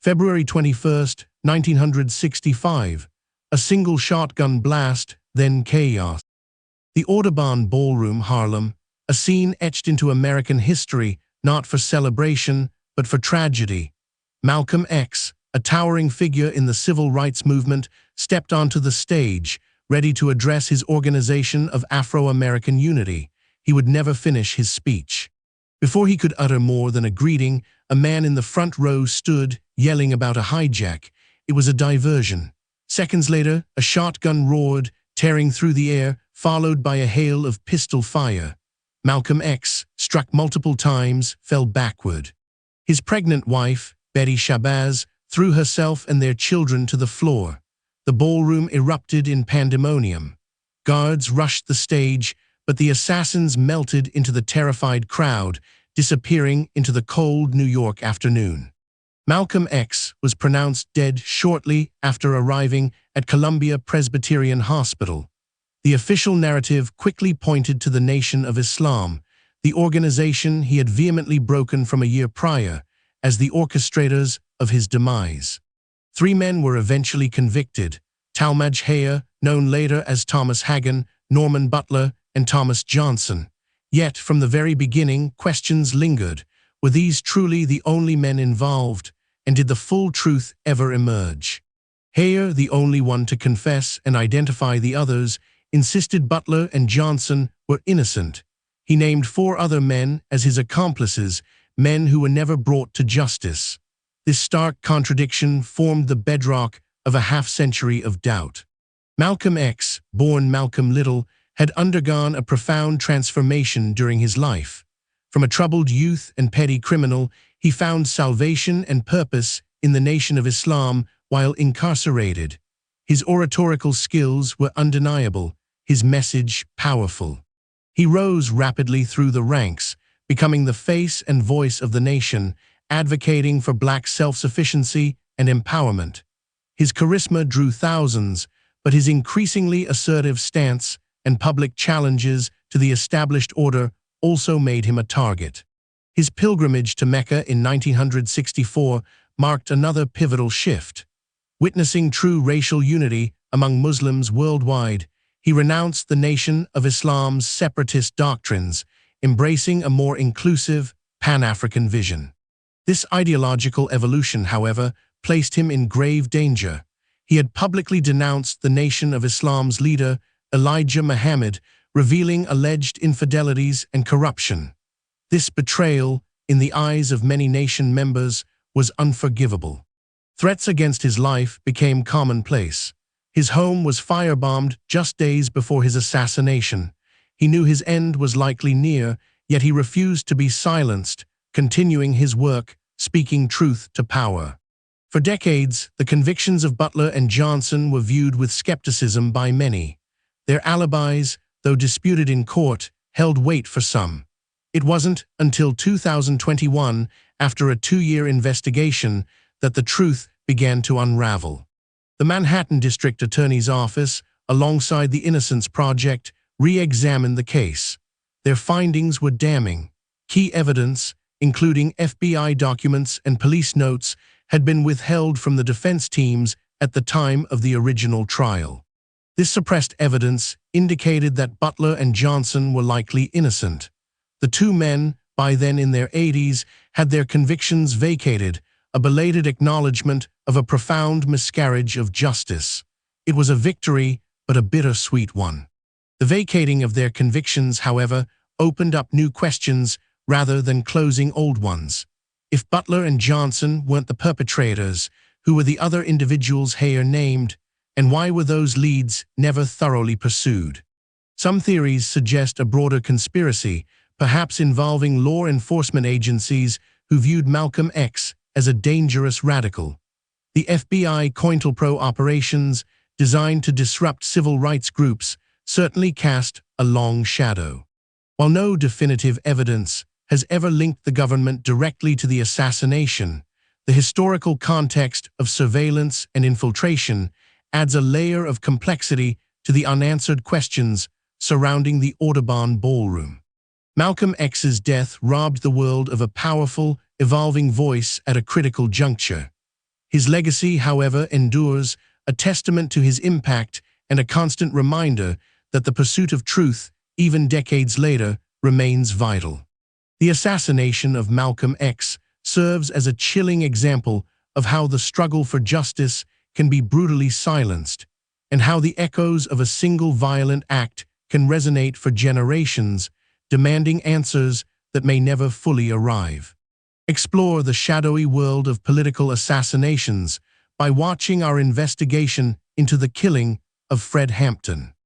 February 21, 1965. A single shotgun blast, then chaos. The Audubon Ballroom, Harlem, a scene etched into American history, not for celebration, but for tragedy. Malcolm X, a towering figure in the civil rights movement, stepped onto the stage, ready to address his organization of Afro-American unity. He would never finish his speech. Before he could utter more than a greeting, a man in the front row stood, yelling about a hijack. It was a diversion. Seconds later, a shotgun roared, tearing through the air, followed by a hail of pistol fire. Malcolm X, struck multiple times, fell backward. His pregnant wife, Betty Shabazz, threw herself and their children to the floor. The ballroom erupted in pandemonium. Guards rushed the stage, but the assassins melted into the terrified crowd, disappearing into the cold New York afternoon. Malcolm X was pronounced dead shortly after arriving at Columbia Presbyterian Hospital. The official narrative quickly pointed to the Nation of Islam, the organization he had vehemently broken from a year prior, as the orchestrators of his demise. 3 men were eventually convicted: Talmadge Hayer, known later as Thomas Hagen, Norman Butler, and Thomas Johnson. Yet, from the very beginning, questions lingered. Were these truly the only men involved, and did the full truth ever emerge? Hayer, the only one to confess and identify the others, insisted Butler and Johnson were innocent. He named 4 other men as his accomplices, men who were never brought to justice. This stark contradiction formed the bedrock of a half-century of doubt. Malcolm X, born Malcolm Little, had undergone a profound transformation during his life. From a troubled youth and petty criminal, he found salvation and purpose in the Nation of Islam while incarcerated. His oratorical skills were undeniable, his message powerful. He rose rapidly through the ranks, becoming the face and voice of the nation, advocating for black self-sufficiency and empowerment. His charisma drew thousands, but his increasingly assertive stance and public challenges to the established order also made him a target. His pilgrimage to Mecca in 1964 marked another pivotal shift. Witnessing true racial unity among Muslims worldwide, he renounced the Nation of Islam's separatist doctrines, embracing a more inclusive, Pan-African vision. This ideological evolution, however, placed him in grave danger. He had publicly denounced the Nation of Islam's leader, Elijah Muhammad, revealing alleged infidelities and corruption. This betrayal, in the eyes of many nation members, was unforgivable. Threats against his life became commonplace. His home was firebombed just days before his assassination. He knew his end was likely near, yet he refused to be silenced, continuing his work, speaking truth to power. For decades, the convictions of Butler and Johnson were viewed with skepticism by many. Their alibis, though disputed in court, held weight for some. It wasn't until 2021, after a 2-year investigation, that the truth began to unravel. The Manhattan District Attorney's Office, alongside the Innocence Project, re-examined the case. Their findings were damning. Key evidence, including FBI documents and police notes, had been withheld from the defense teams at the time of the original trial. This suppressed evidence indicated that Butler and Johnson were likely innocent. The 2 men, by then in their 80s, had their convictions vacated, a belated acknowledgement of a profound miscarriage of justice. It was a victory, but a bittersweet one. The vacating of their convictions, however, opened up new questions rather than closing old ones. If Butler and Johnson weren't the perpetrators, who were the other individuals Hayer named, and why were those leads never thoroughly pursued? Some theories suggest a broader conspiracy, perhaps involving law enforcement agencies who viewed Malcolm X as a dangerous radical. The FBI COINTELPRO operations, designed to disrupt civil rights groups, certainly cast a long shadow. While no definitive evidence has ever linked the government directly to the assassination, the historical context of surveillance and infiltration adds a layer of complexity to the unanswered questions surrounding the Audubon Ballroom. Malcolm X's death robbed the world of a powerful, evolving voice at a critical juncture. His legacy, however, endures, a testament to his impact and a constant reminder that the pursuit of truth, even decades later, remains vital. The assassination of Malcolm X serves as a chilling example of how the struggle for justice can be brutally silenced, and how the echoes of a single violent act can resonate for generations, demanding answers that may never fully arrive. Explore the shadowy world of political assassinations by watching our investigation into the killing of Fred Hampton.